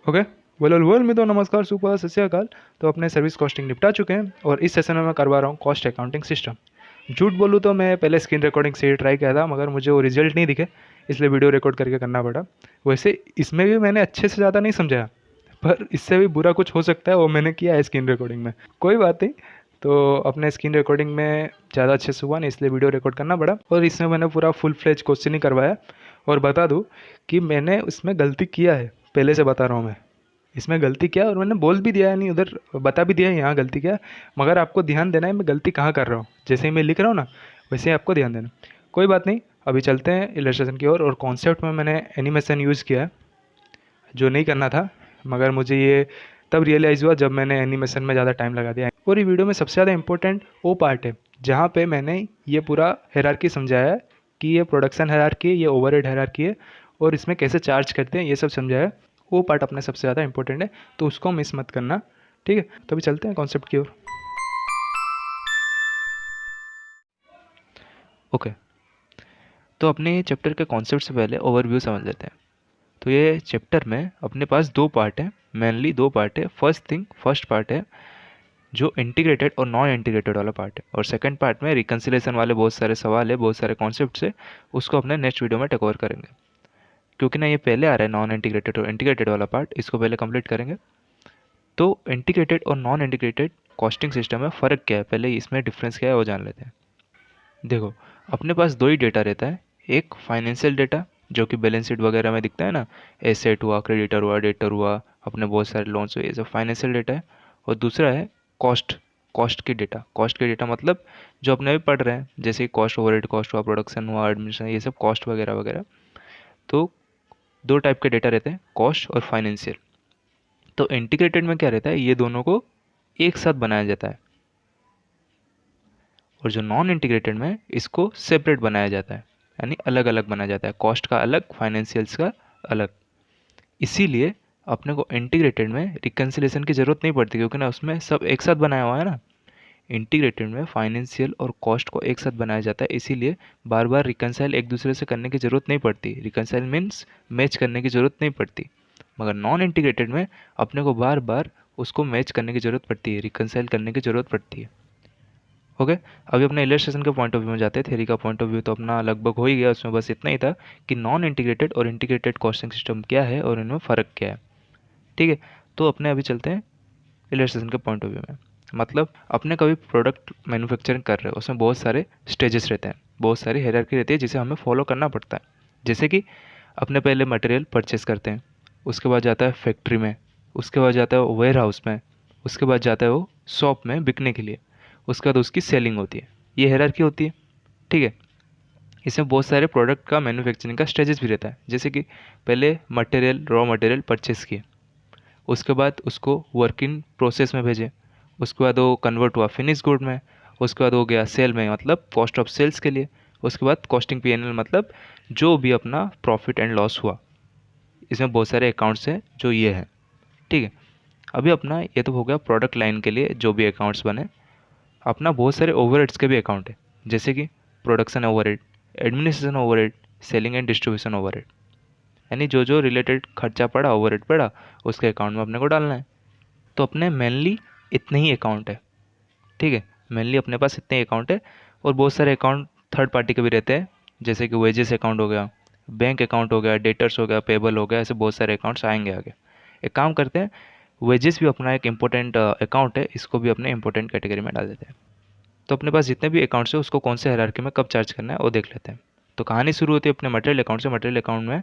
Okay. Well में तो नमस्कार, सुपर, सत श्री अकाल। तो अपने सर्विस कॉस्टिंग निपटा चुके हैं और इस सेशन में मैं करवा रहा हूँ कॉस्ट अकाउंटिंग सिस्टम। झूठ बोलूँ तो मैं पहले स्क्रीन रिकॉर्डिंग से ट्राई किया था, मगर मुझे वो रिजल्ट नहीं दिखे, इसलिए वीडियो रिकॉर्ड करके करना पड़ा। वैसे इसमें भी मैंने अच्छे से ज़्यादा नहीं समझाया, पर इससे भी बुरा कुछ हो सकता है, वो मैंने किया है स्क्रीन रिकॉर्डिंग में। कोई बात नहीं। तो अपने स्क्रीन रिकॉर्डिंग में ज़्यादा अच्छे से हुआ नहीं, इसलिए वीडियो रिकॉर्ड करना पड़ा और इसमें मैंने पूरा फुल फ्लेज क्वेश्चन ही करवाया। और बता दूँ कि मैंने उसमें गलती किया है, पहले से बता रहा हूँ मैं। इसमें गलती क्या है और मैंने बोल भी दिया है, नहीं उधर बता भी दिया है यहाँ गलती क्या है। मगर आपको ध्यान देना है मैं गलती कहाँ कर रहा हूँ, जैसे ही मैं लिख रहा हूँ ना वैसे ही आपको ध्यान देना। कोई बात नहीं, अभी चलते हैं इलस्ट्रेशन की ओर। और कॉन्सेप्ट में मैंने एनिमेशन यूज़ किया है, जो नहीं करना था, मगर मुझे ये तब रियलाइज़ हुआ जब मैंने एनिमेशन में ज़्यादा टाइम लगा दिया। और ये वीडियो में सबसे ज़्यादा इंपॉर्टेंट वो पार्ट है जहाँ पे मैंने ये पूरा हायरार्की समझाया है कि ये प्रोडक्शन हायरार्की है, ये ओवरहेड हायरार्की है और इसमें कैसे चार्ज करते हैं, ये सब समझाया है। वो पार्ट अपने सबसे ज़्यादा इंपॉर्टेंट है, तो उसको मिस मत करना। ठीक है, तो अभी चलते हैं कॉन्सेप्ट की ओर। ओके, तो अपने चैप्टर के कॉन्सेप्ट से पहले ओवरव्यू समझ लेते हैं। तो ये चैप्टर में अपने पास दो पार्ट है, मेनली दो पार्ट है। फर्स्ट पार्ट है जो इंटीग्रेटेड और नॉन इंटीग्रेटेड वाला पार्ट है, और सेकंड पार्ट में रिकन्सिलेशन वाले बहुत सारे सवाल है, बहुत सारे कॉन्सेप्ट्स है। उसको अपने नेक्स्ट वीडियो में टेक ओवर करेंगे, क्योंकि ना ये पहले आ रहा है नॉन इंटीग्रेटेड और इंटीग्रेटेड वाला पार्ट, इसको पहले कंप्लीट करेंगे। तो इंटीग्रेटेड और नॉन इंटीग्रेटेड कॉस्टिंग सिस्टम में फ़र्क क्या है, पहले इसमें डिफरेंस क्या है वो जान लेते हैं। देखो, अपने पास दो ही डेटा रहता है। एक फाइनेंशियल डेटा जो कि बैलेंस शीट वगैरह में दिखता है ना, एसेट हुआ, क्रेडिटर हुआ, डेटर हुआ, अपने बहुत सारे लोन्स हुए, ये सब फाइनेंशियल डेटा है। और दूसरा है कॉस्ट कॉस्ट की डेटा मतलब जो अपने अभी पढ़ रहे हैं, जैसे कॉस्ट, ओवरहेड कॉस्ट हुआ, प्रोडक्शन हुआ, एडमिशन, ये सब कॉस्ट वगैरह वगैरह। तो दो टाइप के डेटा रहते हैं, कॉस्ट और फाइनेंशियल। तो इंटीग्रेटेड में क्या रहता है, ये दोनों को एक साथ बनाया जाता है, और जो नॉन इंटीग्रेटेड में इसको सेपरेट बनाया जाता है, यानी अलग अलग बनाया जाता है, कॉस्ट का अलग, फाइनेंशियल्स का अलग। इसीलिए अपने को इंटीग्रेटेड में रिकन्सिलेशन की ज़रूरत नहीं पड़ती, क्योंकि ना उसमें सब एक साथ बनाया हुआ है ना। इंटीग्रेटेड में फाइनेंशियल और कॉस्ट को एक साथ बनाया जाता है, इसीलिए बार बार रिकन्साइल एक दूसरे से करने की ज़रूरत नहीं पड़ती। रिकन्साइल मीन्स मैच करने की ज़रूरत नहीं पड़ती। मगर नॉन इंटीग्रेटेड में अपने को बार बार उसको मैच करने की ज़रूरत पड़ती है, रिकन्साइल करने की ज़रूरत पड़ती है। ओके, अभी अपने इलस्ट्रेशन के पॉइंट ऑफ व्यू में जाते हैं। थ्योरी का पॉइंट ऑफ व्यू तो अपना लगभग हो ही गया, उसमें बस इतना ही था कि नॉन इंटीग्रेटेड और इंटीग्रेटेड कॉस्टिंग सिस्टम क्या है और इनमें फ़र्क क्या है। ठीक है, तो अपने अभी चलते हैं इलस्ट्रेशन के पॉइंट ऑफ व्यू में। मतलब अपने कभी प्रोडक्ट मैन्युफैक्चरिंग कर रहे हो, उसमें बहुत सारे स्टेजेस रहते हैं, बहुत सारी हायरार्की रहती है जिसे हमें फॉलो करना पड़ता है। जैसे कि अपने पहले मटेरियल परचेस करते हैं, उसके बाद जाता है फैक्ट्री में, उसके बाद जाता है वो वेयर हाउस में, उसके बाद जाता है वो शॉप में बिकने के लिए, उसके बाद उसकी सेलिंग होती है। ये हायरार्की होती है। ठीक है, इसमें बहुत सारे प्रोडक्ट का मैन्युफैक्चरिंग का स्टेजेस भी रहता है। जैसे कि पहले मटेरियल, रॉ मटेरियल परचेस किए, उसके बाद उसको वर्किंग प्रोसेस में भेजे, उसके बाद वो कन्वर्ट हुआ फिनिश गुड में, उसके बाद हो गया सेल में, मतलब कॉस्ट ऑफ सेल्स के लिए, उसके बाद कॉस्टिंग पीएनएल, मतलब जो भी अपना प्रॉफिट एंड लॉस हुआ। इसमें बहुत सारे अकाउंट्स हैं जो ये हैं। ठीक है, अभी अपना ये तो हो गया प्रोडक्ट लाइन के लिए जो भी अकाउंट्स बने। अपना बहुत सारे ओवरहेड्स के भी अकाउंट है, जैसे कि production overhead, administration overhead, selling and distribution overhead, यानी जो जो रिलेटेड खर्चा पड़ा, ओवरहेड पड़ा, उसके अकाउंट में अपने को डालना है। तो अपने मेनली इतने ही अकाउंट है। ठीक है, मेनली अपने पास इतने ही अकाउंट है, और बहुत सारे अकाउंट थर्ड पार्टी के भी रहते हैं, जैसे कि वेजेस अकाउंट हो गया, बैंक अकाउंट हो गया, डेटर्स हो गया, पेबल हो गया, ऐसे बहुत सारे अकाउंट्स आएंगे आगे। एक काम करते हैं, वेजेस भी अपना एक इम्पोर्टेंट अकाउंट है, इसको भी अपने इंपॉर्टेंट कैटेगरी में डाल देते हैं। तो अपने पास जितने भी अकाउंट्स है उसको कौन से हायरार्की में कब चार्ज करना है वो देख लेते हैं। तो कहानी शुरू होती है अपने मटेरियल अकाउंट से। मटेरियल अकाउंट में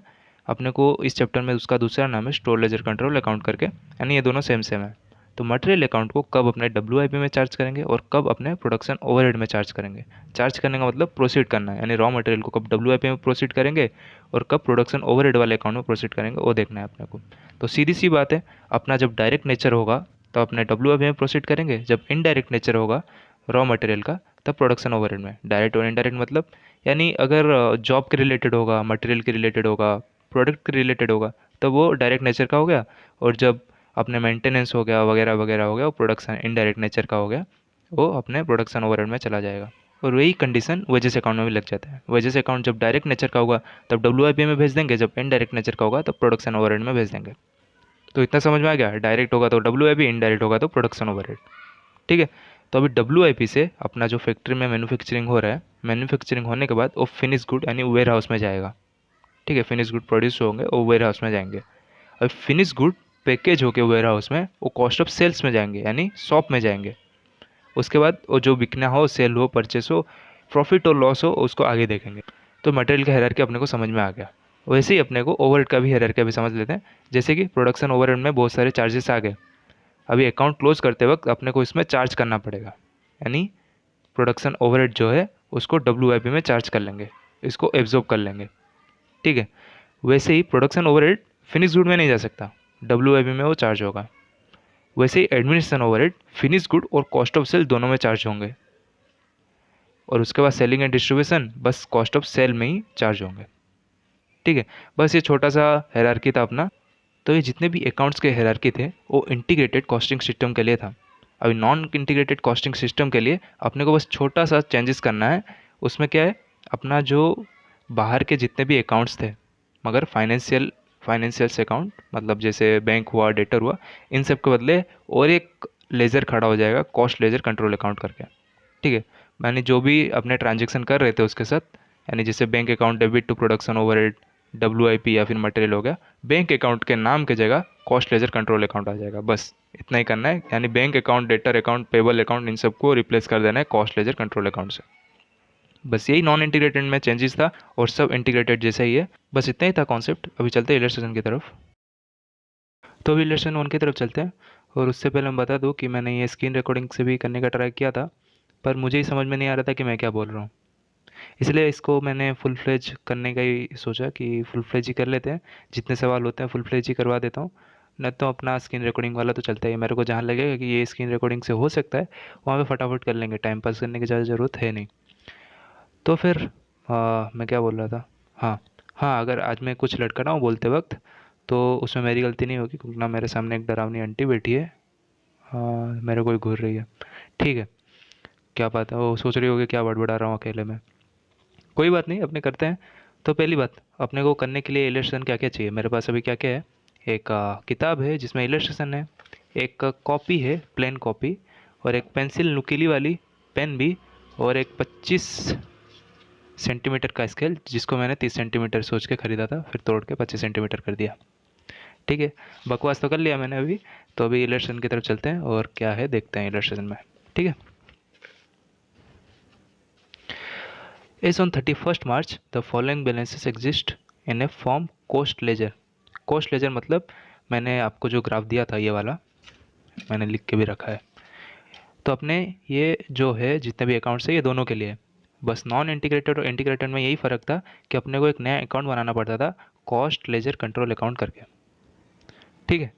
अपने को इस चैप्टर में उसका दूसरा नाम है स्टोर लेजर कंट्रोल अकाउंट करके, यानी ये दोनों सेम सेम है। तो मटेरियल अकाउंट को कब अपने डब्ल्यू में चार्ज करेंगे और कब अपने प्रोडक्शन ओवरहेड में चार्ज करेंगे। चार्ज करने का मतलब प्रोसीड करना है, यानी रॉ मटेरियल को कब डब्ल्यू में प्रोसीड करेंगे और कब प्रोडक्शन ओवरहेड वाले अकाउंट में प्रोसीड करेंगे, वो देखना है अपने को। तो सीधी सी बात है, अपना जब डायरेक्ट नेचर होगा तो अपने डब्ल्यू में प्रोसीड करेंगे, जब इनडायरेक्ट नेचर होगा रॉ मटेरियल का तब प्रोडक्शन ओवरहेड में। डायरेक्ट और इनडायरेक्ट मतलब, यानी अगर जॉब के रिलेटेड होगा, मटेरियल के रिलेटेड होगा, प्रोडक्ट के रिलेटेड होगा, तो वो डायरेक्ट नेचर का हो गया। और जब अपने मेंटेनेंस हो गया वगैरह वगैरह हो गया, वो प्रोडक्शन इनडायरेक्ट नेचर का हो गया, वो अपने प्रोडक्शन ओवरहेड में चला जाएगा। और वही कंडीशन वेजेस अकाउंट में भी लग जाता है। वेजेस अकाउंट जब डायरेक्ट नेचर का होगा तब डब्ल्यू में भेज देंगे, जब इनडायरेक्ट नेचर का होगा तब प्रोडक्शन ओवरहेड में भेज देंगे। तो इतना समझ में आ गया, डायरेक्ट होगा तो WIP, इनडायरेक्ट होगा तो प्रोडक्शन ओवरहेड। ठीक है। तो अभी WIP से अपना जो फैक्ट्री में मैन्युफैक्चरिंग हो रहा है, मैन्युफैक्चरिंग होने के बाद वो फिनिश गुड यानी वेयर हाउस में जाएगा। ठीक है, फिनिश गुड प्रोड्यूस होंगे वो वेयर हाउस में जाएंगे। अब फिनिश गुड पैकेज होके वेयर हाउस में वो कॉस्ट ऑफ सेल्स में जाएंगे यानी शॉप में जाएंगे। उसके बाद वो जो बिकना हो, सेल हो, परचेस हो, प्रॉफिट और लॉस हो, उसको आगे देखेंगे। तो मटेरियल का हायरार्की अपने को समझ में आ गया। वैसे ही अपने को ओवरहेड का भी हायरार्की अभी समझ लेते हैं। जैसे कि प्रोडक्शन ओवरहेड में बहुत सारे चार्जेस आ गए। अभी अकाउंट क्लोज करते वक्त अपने को इसमें चार्ज करना पड़ेगा, यानी प्रोडक्शन ओवरहेड जो है उसको WIP में चार्ज कर लेंगे, इसको एब्जॉर्ब कर लेंगे। ठीक है। वैसे ही प्रोडक्शन ओवरहेड फिनिश गुड में नहीं जा सकता, WIP में वो चार्ज होगा। वैसे ही एडमिनिस्ट्रेशन ओवरहेड फिनिश गुड और कॉस्ट ऑफ सेल दोनों में चार्ज होंगे। और उसके बाद सेलिंग एंड डिस्ट्रीब्यूशन बस कॉस्ट ऑफ सेल में ही चार्ज होंगे। ठीक है। बस ये छोटा सा हायरार्की था अपना। तो ये जितने भी अकाउंट्स के हायरार्की थे वो इंटीग्रेटेड कॉस्टिंग सिस्टम के लिए था। अभी नॉन इंटीग्रेटेड कॉस्टिंग सिस्टम के लिए अपने को बस छोटा सा चेंजेस करना है। उसमें क्या है, अपना जो बाहर के जितने भी अकाउंट्स थे मगर फाइनेंशियल्स अकाउंट, मतलब जैसे बैंक हुआ, डेटर हुआ, इन सब के बदले और एक लेज़र खड़ा हो जाएगा, कॉस्ट लेज़र कंट्रोल अकाउंट करके। ठीक है। यानी जो भी अपने ट्रांजेक्शन कर रहे थे उसके साथ, यानी जैसे bank account debit to production overhead, WIP या फिर मटेरियल हो गया, बैंक अकाउंट के नाम की जगह कॉस्ट लेजर कंट्रोल अकाउंट आ जाएगा। बस इतना ही करना है, यानी bank account, debtor account, payable account, इन सबको रिप्लेस कर देना है कॉस्ट लेजर कंट्रोल अकाउंट से। बस यही नॉन इंटीग्रेटेड में चेंजेस था और सब इंटीग्रेटेड जैसा ही है। बस इतना ही था कॉन्सेप्ट। अभी चलते हैं इलस्ट्रेशन की तरफ। तो अभी इलस्ट्रेशन 1 की तरफ चलते हैं। और उससे पहले मैं बता दूं कि मैंने ये स्क्रीन रिकॉर्डिंग से भी करने का ट्राई किया था, पर मुझे ही समझ में नहीं आ रहा था कि मैं क्या बोल रहा हूँ। इसलिए इसको मैंने फुल फ्लेज करने का ही सोचा कि फुल फ्लेज ही कर लेते हैं। जितने सवाल होते हैं फुल फ्लेज ही करवा देता हूँ। न तो अपना स्क्रीन रिकॉर्डिंग वाला तो चलता ही है, मेरे को जहाँ लगेगा कि ये स्क्रीन रिकॉर्डिंग से हो सकता है वहाँ पे फटाफट कर लेंगे, टाइम पास करने की ज़्यादा ज़रूरत है नहीं। तो फिर मैं क्या बोल रहा था। हाँ, हाँ, अगर आज मैं कुछ लड़का ना हूँ बोलते वक्त, तो उसमें मेरी गलती नहीं होगी, क्योंकि ना मेरे सामने एक डरावनी आंटी बैठी है। हाँ, मेरे को ही घूर रही है। ठीक है। क्या बात है, वो सोच रही होगी क्या बड़बड़ा रहा हूँ अकेले में। कोई बात नहीं, अपने करते हैं। तो पहली बात, अपने को करने के लिए इलस्ट्रेशन क्या क्या चाहिए, मेरे पास अभी क्या क्या है। एक किताब है जिसमें इलस्ट्रेशन है, एक कॉपी है, प्लेन कॉपी, और एक पेंसिल नुकीली वाली पेन भी, और एक 25 सेंटीमीटर का स्केल जिसको मैंने 30 सेंटीमीटर सोच के ख़रीदा था, फिर तोड़ के 25 सेंटीमीटर कर दिया। ठीक है। बकवास तो कर लिया मैंने अभी। तो अभी इलस्ट्रेशन की तरफ चलते हैं और क्या है देखते हैं इलस्ट्रेशन में। ठीक है। As on 31st March, the following balances exist in a form cost ledger. cost ledger मतलब मैंने आपको जो ग्राफ दिया था ये वाला, मैंने लिख के भी रखा है। तो अपने ये जो है जितने भी अकाउंट्स है ये दोनों के लिए। बस नॉन इंटीग्रेटेड और इंटीग्रेटेड में यही फ़र्क था कि अपने को एक नया अकाउंट बनाना पड़ता था, कॉस्ट लेजर कंट्रोल अकाउंट करके। ठीक है।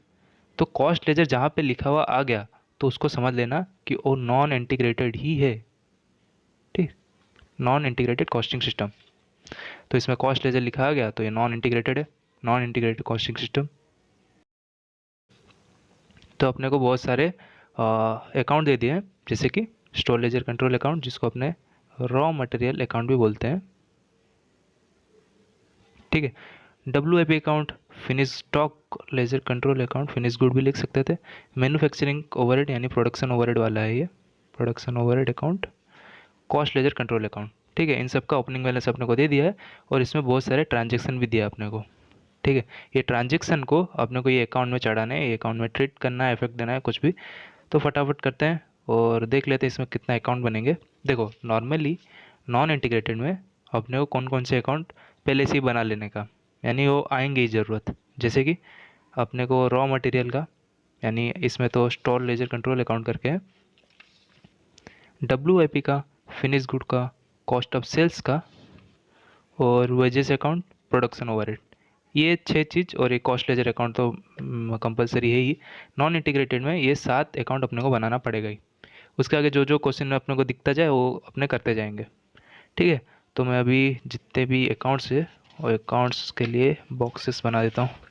तो कॉस्ट लेजर जहाँ पे लिखा हुआ आ गया तो उसको समझ लेना कि वो नॉन इंटीग्रेटेड ही है। ठीक। Non integrated costing system. तो इसमें कॉस्ट लेजर लिखा आ गया तो ये नॉन इंटीग्रेटेड है, नॉन इंटीग्रेटेड कॉस्टिंग सिस्टम। तो अपने को बहुत सारे अकाउंट दे दिए हैं, जैसे कि स्टोर लेजर कंट्रोल अकाउंट, जिसको अपने रॉ मटेरियल अकाउंट भी बोलते हैं। ठीक है। WIP account, finish stock laser control account, finish good भी लिख सकते थे। मैन्युफैक्चरिंग ओवरहेड यानी प्रोडक्शन ओवरहेड वाला है ये, production overhead account, cost ledger control account. ठीक है। इन सब का ओपनिंग बैलेंस अपने को दे दिया है और इसमें बहुत सारे ट्रांजेक्शन भी दिया है अपने को। ठीक है। ये ट्रांजेक्शन को अपने को ये अकाउंट में चढ़ाना है, ये अकाउंट में ट्रीट करना है, इफेक्ट देना है, कुछ भी। तो फटाफट करते हैं और देख लेते हैं इसमें कितना अकाउंट बनेंगे। देखो, नॉर्मली नॉन इंटीग्रेटेड में अपने को कौन कौन से अकाउंट पहले से ही बना लेने का, यानी वो आएंगे ही ज़रूरत। जैसे कि अपने को रॉ मटेरियल का, यानी इसमें तो स्टोर लेजर कंट्रोल अकाउंट करके है, WIP का, फिनिश गुड का, कॉस्ट ऑफ सेल्स का, और वेजेस अकाउंट, प्रोडक्शन ओवरहेड। ये 6 चीज़ और एक कॉस्ट लेजर अकाउंट तो कंपलसरी है ही। नॉन इंटीग्रेटेड में ये 7 अकाउंट अपने को बनाना पड़ेगा ही। उसके आगे जो जो क्वेश्चन में अपने को दिखता जाए वो अपने करते जाएंगे। ठीक है। तो मैं अभी जितने भी अकाउंट्स है और अकाउंट्स के लिए बॉक्सेस बना देता हूँ।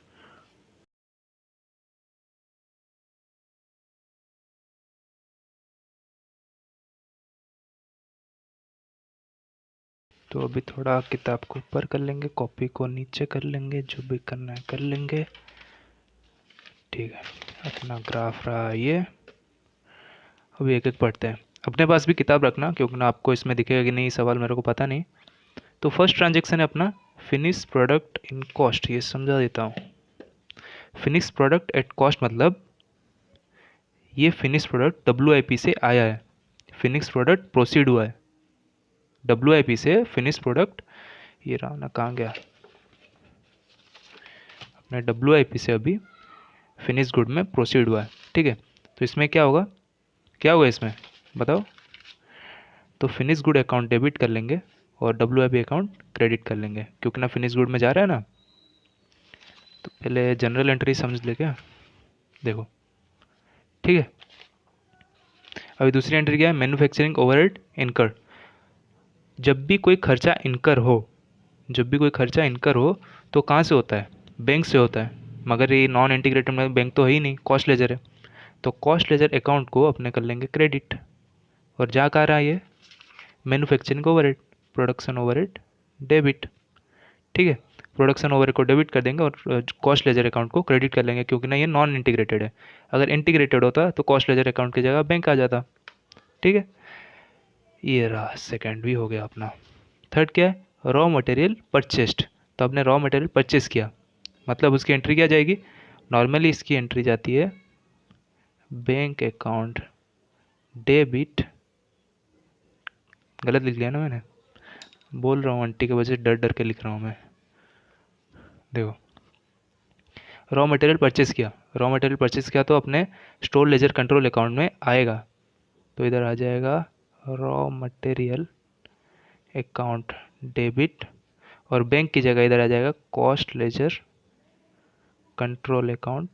तो अभी थोड़ा किताब को ऊपर कर लेंगे, कॉपी को नीचे कर लेंगे, जो भी करना है कर लेंगे। ठीक है, अपना ग्राफ रहा ये। अभी एक एक पढ़ते हैं। अपने पास भी किताब रखना, क्योंकि ना आपको इसमें दिखेगा कि नहीं सवाल मेरे को पता नहीं। तो फर्स्ट ट्रांजेक्शन है अपना फिनिश प्रोडक्ट इन कॉस्ट, ये समझा देता हूँ। फिनिश प्रोडक्ट एट कॉस्ट मतलब ये फिनिश प्रोडक्ट WIP से आया है, फिनिश प्रोडक्ट प्रोसीड हुआ है WIP से। फिनिश प्रोडक्ट ये रहा ना, कहाँ गया अपने WIP से, अभी फिनिश गुड में प्रोसीड हुआ है। ठीक है, तो इसमें क्या होगा, क्या होगा इसमें बताओ। तो फिनिश गुड अकाउंट डेबिट कर लेंगे और WIP अकाउंट क्रेडिट कर लेंगे, क्योंकि ना फिनिश गुड में जा रहा है ना। तो पहले जनरल एंट्री समझ ले क्या, देखो। ठीक है, अभी दूसरी एंट्री क्या है, मैन्युफैक्चरिंग ओवरहेड इनकर। जब भी कोई खर्चा इनकर हो, जब भी कोई खर्चा इनकर हो तो कहाँ से होता है, बैंक से होता है। मगर ये नॉन इंटीग्रेटेड में बैंक तो है ही नहीं, कॉस्ट लेजर है। तो कॉस्ट लेजर अकाउंट को अपने कर लेंगे क्रेडिट। और जा कहाँ रहा है ये, manufacturing overhead, production overhead debit. ठीक है, प्रोडक्शन ओवरहेड को डेबिट कर देंगे और कॉस्ट लेजर अकाउंट को क्रेडिट कर लेंगे, क्योंकि ना ये नॉन इंटीग्रेटेड है। अगर इंटीग्रेटेड होता तो कॉस्ट लेजर अकाउंट की जगह बैंक आ जाता। ठीक है, ये रहा सेकेंड भी हो गया अपना। थर्ड क्या है, रॉ मटेरियल परचेस्ड। तो आपने रॉ मटेरियल परचेस किया, मतलब उसकी एंट्री क्या जाएगी, नॉर्मली इसकी एंट्री जाती है बैंक अकाउंट डेबिट। गलत लिख लिया ना मैंने, बोल रहा हूँ आंटी के वजह से डर डर के लिख रहा हूँ मैं। देखो, रॉ मटेरियल परचेस किया, रॉ मटेरियल परचेस किया तो अपने स्टोर लेजर कंट्रोल अकाउंट में आएगा। तो इधर आ जाएगा रॉ मटेरियल अकाउंट डेबिट, और बैंक की जगह इधर आ जाएगा cost ledger control account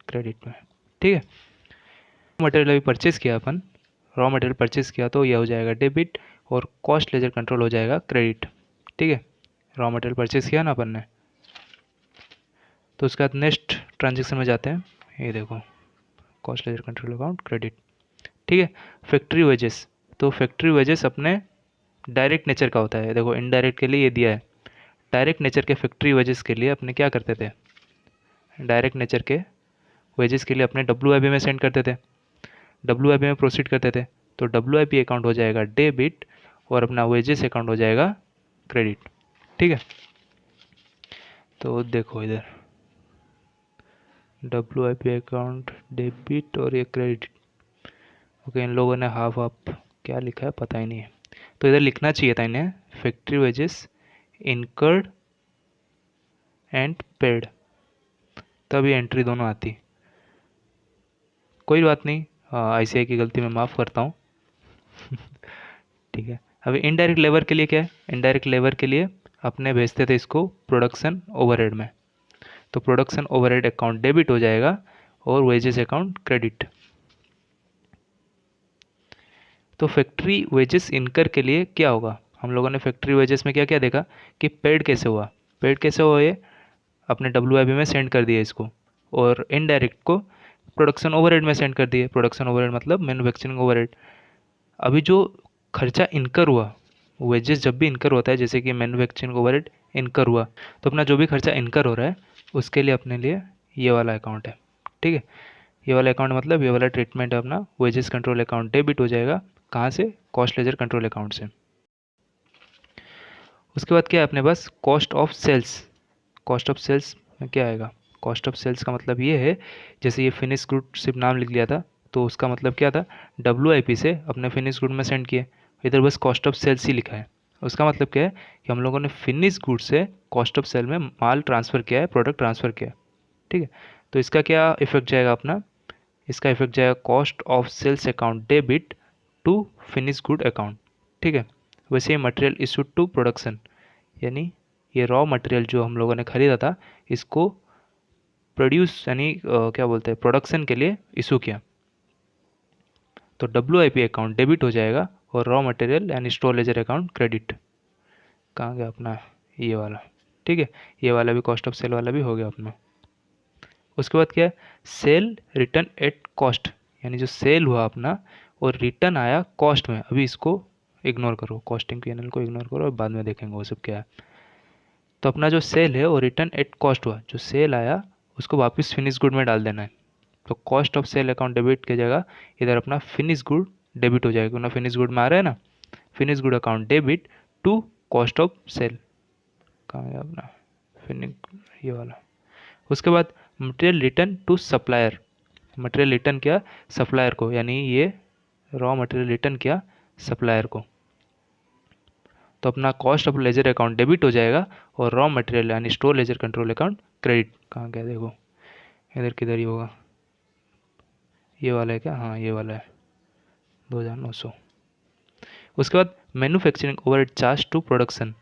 credit में। ठीक है, मटेरियल अभी परचेस किया अपन, रॉ मटेरियल परचेस किया तो यह हो जाएगा डेबिट और कॉस्ट लेजर कंट्रोल हो जाएगा क्रेडिट। ठीक है, रॉ मटेरियल परचेस किया ना अपन ने। तो उसके बाद नेक्स्ट ट्रांजेक्शन में जाते हैं, ये देखो cost ledger control account credit. ठीक है, फैक्ट्री वेजेस। तो फैक्ट्री वेजेस अपने डायरेक्ट नेचर का होता है, देखो इनडायरेक्ट के लिए ये दिया है। डायरेक्ट नेचर के फैक्ट्री वेजेस के लिए अपने क्या करते थे, डायरेक्ट नेचर के वेजेस के लिए अपने WIP में सेंड करते थे, WIP में प्रोसीड करते थे। तो WIP अकाउंट हो जाएगा डेबिट और अपना वेजेस अकाउंट हो जाएगा क्रेडिट। ठीक है, तो देखो इधर WIP अकाउंट डेबिट और ये क्रेडिट। ओके, इन लोगों ने हाफ हाफ क्या लिखा है पता ही नहीं है, तो इधर लिखना चाहिए था इन्हें factory wages incurred and paid, तब ये एंट्री दोनों आती। कोई बात नहीं, ICI की गलती मैं माफ़ करता हूँ। ठीक है, अभी इनडायरेक्ट लेबर के लिए क्या है, इनडायरेक्ट लेबर के लिए अपने भेजते थे इसको प्रोडक्शन ओवरहेड में। तो प्रोडक्शन ओवरहेड अकाउंट डेबिट हो जाएगा और वेजेस अकाउंट क्रेडिट। तो फैक्ट्री वेजेस इनकर के लिए क्या होगा, हम लोगों ने फैक्ट्री वेजेस में क्या क्या देखा कि पेड कैसे हुआ, पेड कैसे हुआ, ये अपने WIP में सेंड कर दिए इसको, और इनडायरेक्ट को प्रोडक्शन ओवरहेड में सेंड कर दिए। प्रोडक्शन ओवरहेड मतलब मैन्युफैक्चरिंग ओवरहेड। अभी जो खर्चा इनकर हुआ, वेजेस जब भी इनकर होता है, जैसे कि मैन्युफैक्चरिंग ओवरहेड इनकर हुआ, तो अपना जो भी खर्चा इनकर हो रहा है उसके लिए अपने लिए ये वाला अकाउंट है। ठीक है, ये वाला अकाउंट मतलब ये वाला ट्रीटमेंट है अपना, वेजेस कंट्रोल अकाउंट डेबिट हो जाएगा, कहाँ से, कॉस्ट लेजर कंट्रोल अकाउंट से। उसके बाद क्या है अपने पास, cost of sales. Cost of sales में क्या आएगा, कॉस्ट ऑफ सेल्स का मतलब ये है, जैसे ये फिनिश गुड सिर्फ नाम लिख लिया था, तो उसका मतलब क्या था, WIP से अपने फिनिश गुड में सेंड किए, इधर बस कॉस्ट ऑफ सेल्स ही लिखा है। उसका मतलब क्या है कि हम लोगों ने फिनिश गुड से कॉस्ट ऑफ सेल में माल ट्रांसफ़र किया है, प्रोडक्ट ट्रांसफ़र किया है। ठीक है, तो इसका क्या इफेक्ट जाएगा अपना, इसका इफेक्ट जाएगा cost of sales account debit to finish good account. ठीक है, वैसे ही मटेरियल इशूड टू प्रोडक्शन, यानी ये रॉ मटेरियल जो हम लोगों ने खरीदा था इसको प्रोड्यूस यानी क्या बोलते हैं प्रोडक्शन के लिए इशू किया, तो WIP अकाउंट डेबिट हो जाएगा और रॉ मटेरियल यानी स्टोर लेजर अकाउंट क्रेडिट। कहाँ गया अपना ये वाला। ठीक है, ये वाला भी कॉस्ट ऑफ सेल वाला भी हो गया अपना। उसके बाद क्या है, सेल रिटर्न एट कॉस्ट, यानी जो सेल हुआ अपना और रिटर्न आया कॉस्ट में। अभी इसको इग्नोर करो, कॉस्टिंग PNL को इग्नोर करो और बाद में देखेंगे वो सब क्या है। तो अपना जो सेल है वो रिटर्न एट कॉस्ट हुआ, जो सेल आया उसको वापस फिनिश गुड में डाल देना है। तो cost of sale account debit की जगह इधर अपना फिनिश गुड डेबिट हो जाएगा ना, फिनिश गुड में आ रहा है ना, finish good account debit to cost of sale. कहाँ है अपना फिनिश, ये वाला। उसके बाद material return to supplier, material return किया सप्लायर को, यानी ये रॉ मटेरियल रिटर्न किया सप्लायर को, तो अपना cost of ledger account debit हो जाएगा और रॉ मटेरियल यानी store ledger control account credit. कहाँ गया देखो, इधर किधर ही होगा, ये वाला है क्या, हाँ ये वाला है 2900। उसके बाद manufacturing overhead charge to production,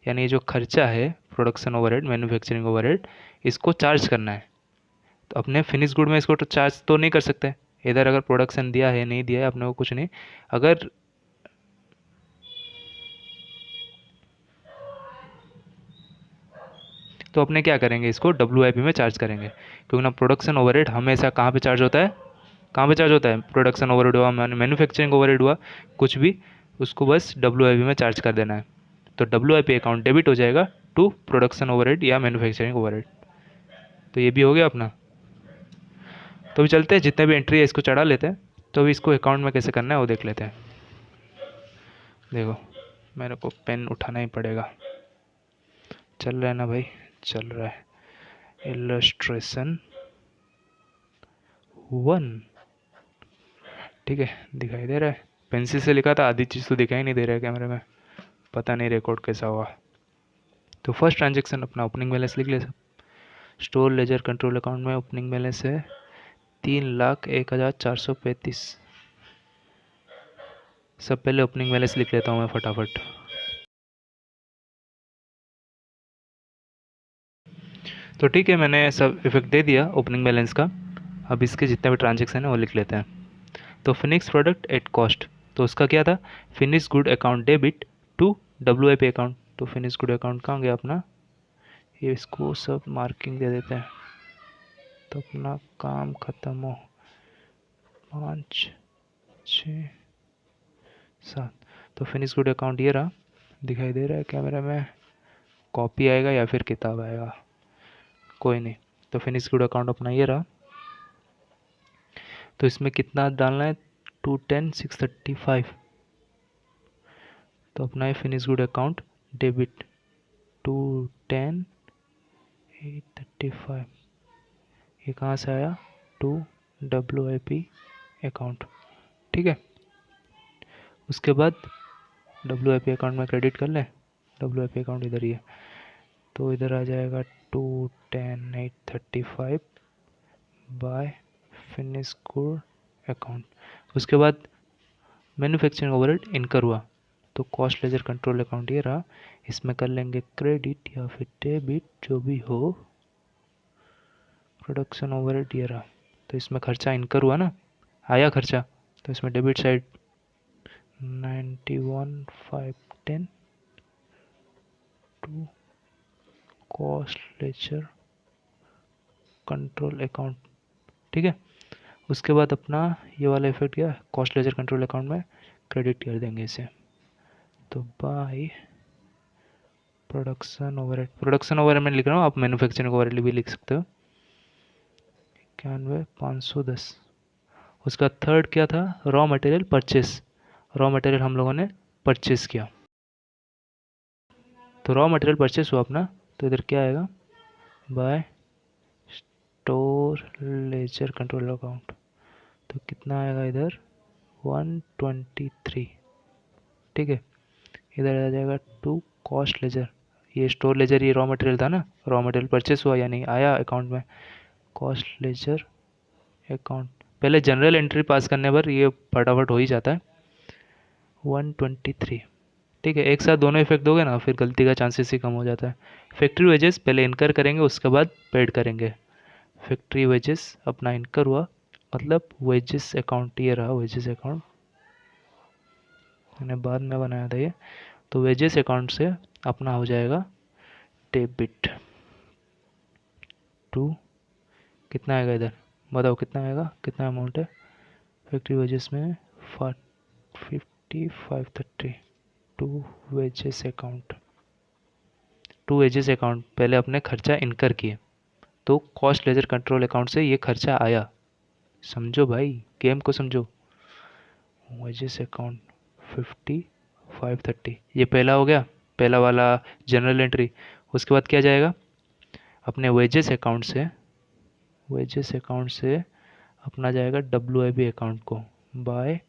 यानी ये जो खर्चा है प्रोडक्शन ओवरहेड मैन्युफैक्चरिंग ओवरहेड, इसको चार्ज करना है। तो अपने फिनिश गुड में इसको तो चार्ज तो नहीं कर सकते, इधर अगर प्रोडक्शन दिया है नहीं दिया है अपने को कुछ नहीं, अगर तो अपने क्या करेंगे, इसको डब्ल्यू में चार्ज करेंगे, क्योंकि ना प्रोडक्शन ओवरहेड हमेशा कहाँ पे चार्ज होता है, कहाँ पे चार्ज होता है, प्रोडक्शन ओवरहेड हुआ मैन्युफैक्चरिंग ओवरहेड हुआ कुछ भी, उसको बस डब्ल्यू में चार्ज कर देना है। तो डब्ल्यू अकाउंट डेबिट हो जाएगा टू प्रोडक्शन ओवरहेड या मैन्युफैक्चरिंग ओवरहेड। तो ये भी हो गया अपना। तो भी चलते हैं, जितने भी एंट्री है इसको चढ़ा लेते हैं, तो अभी इसको अकाउंट में कैसे करना है वो देख लेते हैं। देखो मेरे को पेन उठाना ही पड़ेगा, चल रहा है ना भाई, चल रहा है। इलस्ट्रेशन 1, ठीक है दिखाई दे रहा है, पेंसिल से लिखा था, आधी चीज़ तो दिखाई नहीं दे रहा है कैमरे में, पता नहीं रिकॉर्ड कैसा हुआ। तो फर्स्ट ट्रांजेक्शन अपना ओपनिंग बैलेंस लिख ले सब। स्टोर लेजर कंट्रोल अकाउंट में ओपनिंग बैलेंस है 3,01,435। सब पहले ओपनिंग बैलेंस लिख लेता हूँ मैं फटाफट। तो ठीक है, मैंने सब इफेक्ट दे दिया ओपनिंग बैलेंस का। अब इसके जितने भी ट्रांजेक्शन है वो लिख लेते हैं। तो फिनिक्स प्रोडक्ट एट कॉस्ट, तो उसका क्या था, finish good account debit to W account. तो फिनिश गुड अकाउंट कहाँ गया अपना, ये इसको सब मार्किंग दे देते हैं तो अपना काम ख़त्म हो। 5 6 7, तो फिनिश गुड अकाउंट ये रहा, दिखाई दे रहा है कैमरा में, कॉपी आएगा या फिर किताब आएगा कोई नहीं। तो फिनिश गुड अकाउंट अपना ये रहा। तो इसमें कितना डालना है, 210,635। तो अपना ये फिनिश गुड अकाउंट डेबिट 210,835, ये कहाँ से आया, टू डब्ल्यू अकाउंट, ठीक है। उसके बाद डब्ल्यू अकाउंट में क्रेडिट कर लें, डब्ल्यू अकाउंट इधर ही है, तो इधर आ जाएगा 210,835 बाय फिनिश गुड अकाउंट। उसके बाद मैन्युफैक्चरिंग ओवरहेड इनकर हुआ, तो कॉस्ट लेजर कंट्रोल अकाउंट ये रहा, इसमें कर लेंगे क्रेडिट या फिर डेबिट जो भी हो। प्रोडक्शन ओवरहेड ये रहा, तो इसमें खर्चा इनकर हुआ ना, आया खर्चा, तो इसमें debit side 91,510 to cost ledger control account, ठीक है। उसके बाद अपना ये वाला इफेक्ट क्या, कॉस्ट लेजर कंट्रोल अकाउंट में क्रेडिट कर देंगे इसे। तो by production overhead, production overhead में लिख रहा हूँ, आप मैन्युफैक्चरिंग ओवरहेड भी लिख सकते हो, 91,510। उसका थर्ड क्या था, raw material purchase, raw material हम लोगों ने परचेस किया, तो रॉ मटेरियल परचेस हुआ अपना, तो इधर क्या आएगा, by store ledger control account, तो कितना आएगा इधर 123, ठीक है। इधर आ जाएगा टू कॉस्ट लेजर, ये स्टोर लेजर ये रॉ मटेरियल था ना, रॉ मटेरियल परचेस हुआ यानी आया अकाउंट में, कॉस्ट लेजर अकाउंट, पहले जनरल एंट्री पास करने पर ये फटाफट हो ही जाता है 123, ठीक है। एक साथ दोनों इफेक्ट दोगे ना फिर गलती का चांसेस ही कम हो जाता है। फैक्ट्री वेजेस पहले इनकर करेंगे उसके बाद पेड करेंगे। फैक्ट्री वेजेस अपना इनकर हुआ, मतलब वेजेस अकाउंट ये रहा, वेजेस अकाउंट मैंने बाद में बनाया था ये, तो वेजेस अकाउंट से अपना हो जाएगा डेबिट टू, कितना आएगा इधर बताओ, कितना आएगा, कितना अमाउंट है फैक्ट्री वेजेस में 5530 to wages account, to wages account पहले अपने खर्चा इनकर किए, तो कॉस्ट लेजर कंट्रोल अकाउंट से ये खर्चा आया। समझो भाई, गेम को समझो। वेजेस अकाउंट 50 530, ये पहला हो गया, पहला वाला जनरल एंट्री। उसके बाद क्या जाएगा अपने वेजेस अकाउंट से अपना जाएगा WIP अकाउंट को, by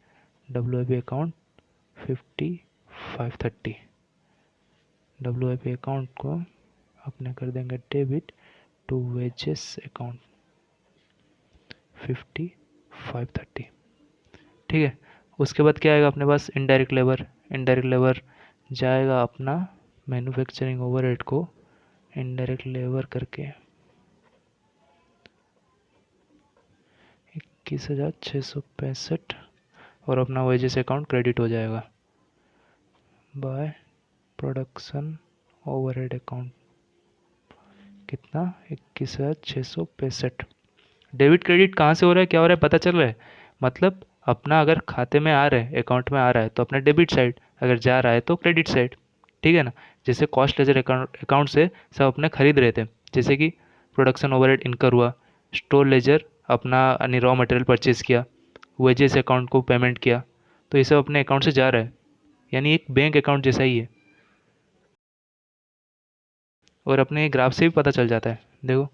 WIP account 50 530। WIP account को अपने कर देंगे डेबिट टू वेजेस अकाउंट 50 530। ठीक है। उसके बाद क्या आएगा अपने पास, इनडायरेक्ट लेबर जाएगा अपना मैन्युफैक्चरिंग ओवरहेड को इनडायरेक्ट लेबर करके 21,665 और अपना वेजेस अकाउंट क्रेडिट हो जाएगा बाय प्रोडक्शन ओवरहेड अकाउंट। कितना, 21,665। डेबिट क्रेडिट कहाँ से हो रहा है, क्या हो रहा है, पता चल रहा है। मतलब अपना अगर खाते में आ रहा है, अकाउंट में आ रहा है तो अपना डेबिट साइड, अगर जा रहा है तो क्रेडिट साइड। ठीक है ना। जैसे कॉस्ट लेजर अकाउंट से सब अपने खरीद रहे थे, जैसे कि प्रोडक्शन ओवरहेड इनकर हुआ, स्टोर लेजर अपना यानी रॉ मटेरियल परचेज किया, वेजेस अकाउंट को पेमेंट किया, तो ये सब अपने अकाउंट से जा रहा है, यानी एक बैंक अकाउंट जैसा ही है। और अपने ग्राफ से भी पता चल जाता है। देखो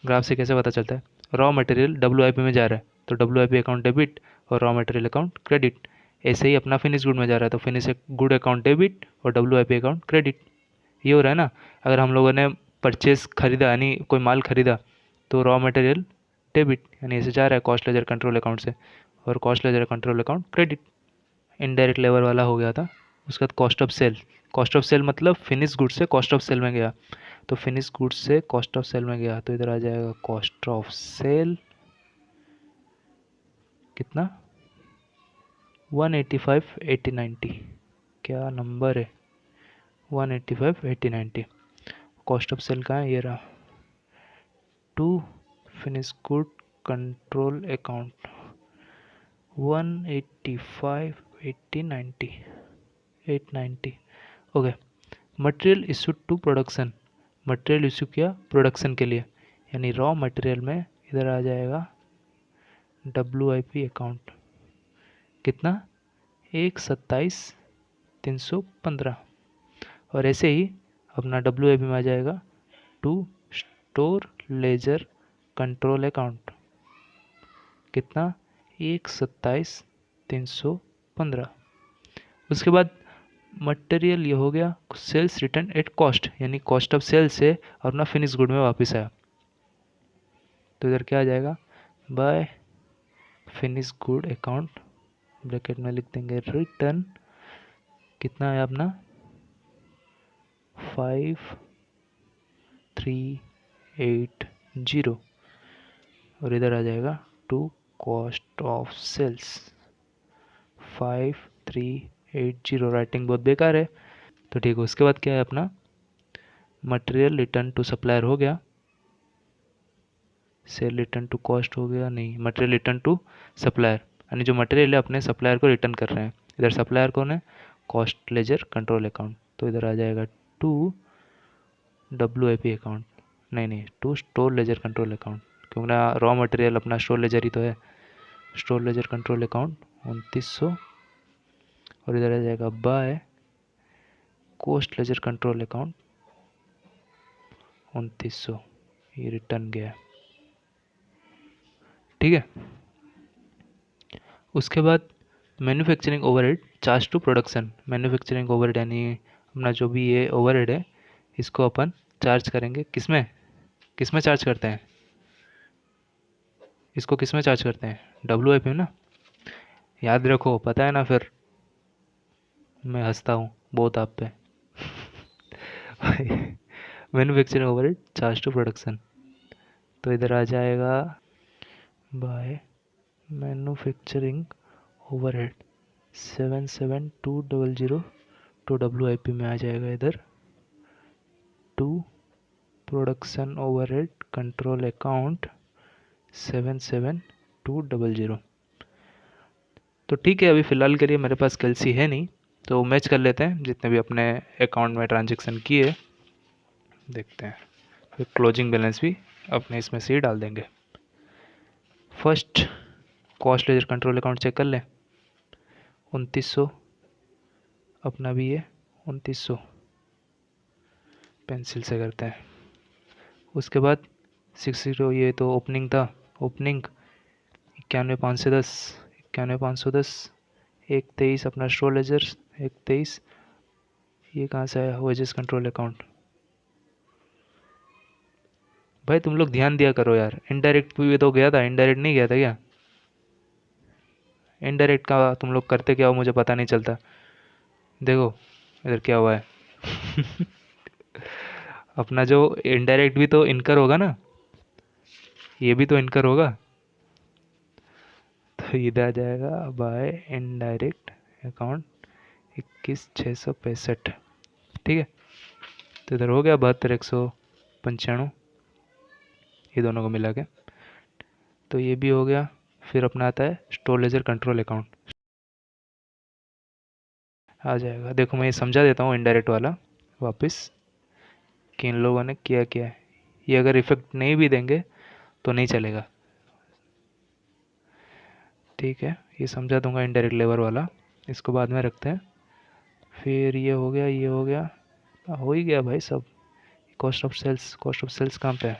ग्राफ से कैसे पता चलता है, रॉ मटेरियल WIP में जा रहा है तो WIP अकाउंट डेबिट और रॉ मटेरियल अकाउंट क्रेडिट। ऐसे ही अपना फिनिश गुड में जा रहा है तो फिनिश गुड अकाउंट डेबिट और WIP अकाउंट क्रेडिट। ये हो रहा है ना। अगर हम लोगों ने परचेस खरीदा यानी कोई माल खरीदा तो रॉ मटेरियल डेबिट यानी ऐसे जा रहा है कॉस्ट लेजर कंट्रोल अकाउंट से, और cost ledger control account credit. Indirect labour वाला हो गया था। उसके बाद कॉस्ट ऑफ सेल मतलब फिनिश गुड से कॉस्ट ऑफ सेल में गया, तो फिनिश गुड्स से कॉस्ट ऑफ सेल में गया तो इधर आ जाएगा कॉस्ट ऑफ सेल कितना 185 80 90। क्या नंबर है, 185 80 90। कॉस्ट ऑफ सेल कहाँ है, ये रहा, to finish good control account 185 80 90 890। Okay. Material issued to production, material issue किया प्रोडक्शन के लिए, यानी रॉ मटेरियल में इधर आ जाएगा WIP अकाउंट कितना 127,315। और ऐसे ही अपना WIP में आ जाएगा to store ledger control account कितना 127,315। उसके बाद मटेरियल ये हो गया सेल्स रिटर्न एट कॉस्ट, यानी कॉस्ट ऑफ सेल से और अपना फिनिश गुड में वापस आया, तो इधर क्या आ जाएगा by finish good account bracket में लिख देंगे रिटर्न कितना है अपना 5380 और इधर आ जाएगा to cost of sales 5380। Writing बहुत बेकार है तो ठीक है। उसके बाद क्या है अपना मटेरियल रिटर्न टू सप्लायर हो गया, सेल रिटर्न टू कॉस्ट हो गया, नहीं मटेरियल रिटर्न टू सप्लायर, यानी जो मटेरियल है अपने सप्लायर को रिटर्न कर रहे हैं। इधर सप्लायर कौन है, कॉस्ट लेजर कंट्रोल अकाउंट, तो इधर आ जाएगा टू WIP अकाउंट, नहीं to store ledger control account, क्योंकि ना रॉ मटेरियल अपना स्टोर लेजर ही तो है। स्टोर लेजर कंट्रोल अकाउंट 2900 और इधर आ जाएगा by cost ledger control account 2900, ये रिटर्न गया। ठीक है। उसके बाद manufacturing overhead charge to production, manufacturing overhead यानी अपना जो भी ये ओवरहेड है इसको अपन चार्ज करेंगे किसमें चार्ज करते हैं, इसको किसमें चार्ज करते हैं WIP में ना। याद रखो, पता है ना, फिर मैं हंसता हूँ बहुत आप पे। Manufacturing overhead charge to production, तो इधर आ जाएगा बाय मैन्युफैक्चरिंग ओवरहेड 77200 तो WIP में आ जाएगा इधर to production overhead control account 77200। तो ठीक है, अभी फ़िलहाल के लिए मेरे पास कैलसी है नहीं, तो मैच कर लेते हैं जितने भी अपने अकाउंट में ट्रांजेक्शन किए, देखते हैं, फिर क्लोजिंग बैलेंस भी अपने इसमें से ही डाल देंगे। First cost ledger control account check कर लें, 2900 अपना भी है, 2900 पेंसिल से करते हैं। उसके बाद 60, ये तो ओपनिंग था, ओपनिंग 91,510, 91,510, 1,23 अपना स्टोर लेजर 1,23, ये कहाँ से आया, वेजेस कंट्रोल अकाउंट। भाई तुम लोग ध्यान दिया करो यार, इनडायरेक्ट भी तो गया था, इनडायरेक्ट नहीं गया था क्या? इनडायरेक्ट का तुम लोग करते क्या हो मुझे पता नहीं चलता। देखो इधर क्या हुआ है अपना जो इनडायरेक्ट भी तो इनकर होगा ना, ये भी तो इनकर होगा, तो इधर आ जाएगा बाय इनडायरेक्ट अकाउंट 21,665, ठीक है। तो इधर हो गया 72,195, ये दोनों को मिला के, तो ये भी हो गया। फिर अपना आता है स्टोर लेजर कंट्रोल अकाउंट, आ जाएगा। देखो मैं ये समझा देता हूँ इनडायरेक्ट वाला वापस, कि इन लोगों ने किया क्या है। ये अगर इफेक्ट नहीं भी देंगे तो नहीं चलेगा, ठीक है। ये समझा दूंगा इनडायरेक्ट लेबर वाला, इसको बाद में रखते हैं। फिर ये हो गया, ये हो गया, हो ही गया भाई सब। Cost of sales, cost of sales कहाँ पे है,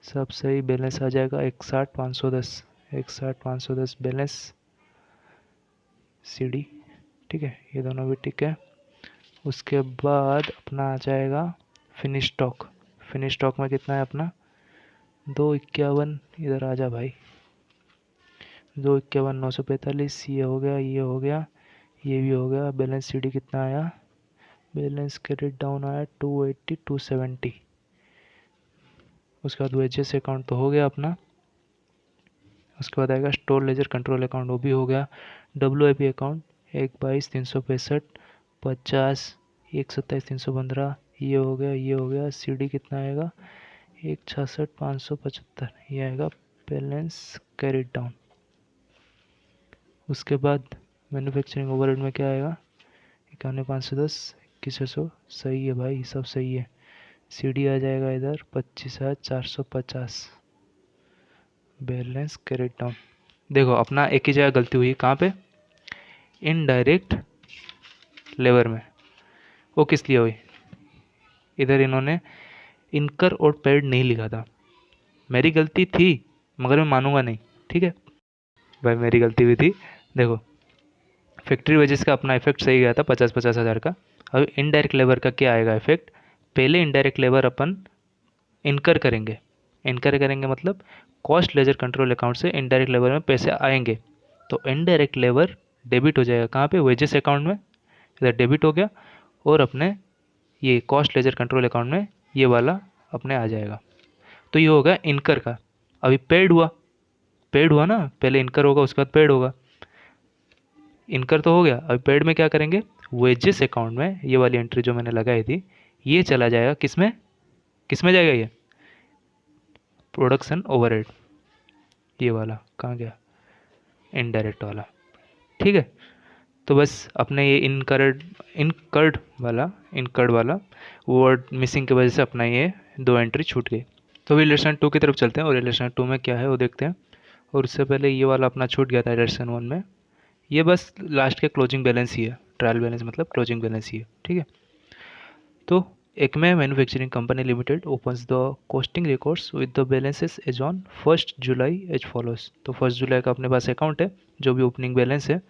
सब सही। बैलेंस आ जाएगा 61,510, 61,510 बैलेंस CD, ठीक है, ये दोनों भी ठीक है। उसके बाद अपना आ जाएगा फिनिश स्टॉक, फिनिश स्टॉक में कितना है अपना 251, इधर आ जा भाई, 251,945, ये हो गया, ये हो गया, ये भी हो गया। बैलेंस CD कितना आया, बैलेंस क्रेडिट डाउन आया 280, 270। उसके बाद वेजेस अकाउंट तो हो गया अपना। उसके बाद आएगा स्टोर लेजर कंट्रोल अकाउंट, वो भी हो गया। WIP अकाउंट 1,22,365, 50, 1,27,315, ये हो गया, ये हो गया। CD कितना आएगा 1,66,575, ये आएगा बैलेंस कैरिड डाउन। उसके बाद मैन्युफैक्चरिंग ओवरहेड में क्या आएगा 51,510, 21,600, सही है भाई, सब सही है। CD आ जाएगा इधर 25,450, बैलेंस कैरिड डाउन। देखो अपना एक ही जगह गलती हुई, कहाँ पे, इनडायरेक्ट लेबर में। वो किस लिए हुई, इधर इन्होंने इनकर और पेड नहीं लिखा था। मेरी गलती थी मगर मैं मानूंगा नहीं, ठीक है भाई, मेरी गलती भी थी। देखो फैक्ट्री वेजेस का अपना इफेक्ट सही गया था 50-50 हज़ार का। अब इनडायरेक्ट लेबर का क्या आएगा इफेक्ट, पहले इनडायरेक्ट लेबर अपन इनकर करेंगे, इनकर करेंगे मतलब कॉस्ट लेजर कंट्रोल अकाउंट से इनडायरेक्ट लेबर में पैसे आएंगे, तो इनडायरेक्ट लेबर डेबिट हो जाएगा कहाँ पे, वेजेस अकाउंट में, इधर डेबिट हो गया। और अपने ये कॉस्ट लेजर कंट्रोल अकाउंट में ये वाला अपने आ जाएगा। तो ये होगा इनकर का। अभी पेड हुआ, पेड हुआ ना, पहले इनकर होगा उसके बाद पेड होगा। इनकर तो हो गया, अभी पेड में क्या करेंगे, वेजेस अकाउंट में ये वाली एंट्री जो मैंने लगाई थी, ये चला जाएगा किस में, किस में जाएगा, ये प्रोडक्शन ओवरहेड, ये वाला कहाँ गया, इनडायरेक्ट वाला, ठीक है। तो बस अपने ये इनकर्ड वाला वर्ड मिसिंग की वजह से अपना ये दो एंट्री छूट गई। तो अभी रिलेशन 2 की तरफ चलते हैं, और रिलेशन 2 में क्या है वो देखते हैं। और उससे पहले ये वाला अपना छूट गया था रिलेशन 1 में, ये बस लास्ट के क्लोजिंग बैलेंस ही है, ट्रायल बैलेंस मतलब क्लोजिंग बैलेंस ही है, ठीक है। तो Acme manufacturing company limited opens the costing records with the balances as on 1 July as follows. तो 1 जुलाई का अपने पास अकाउंट है, जो भी ओपनिंग बैलेंस है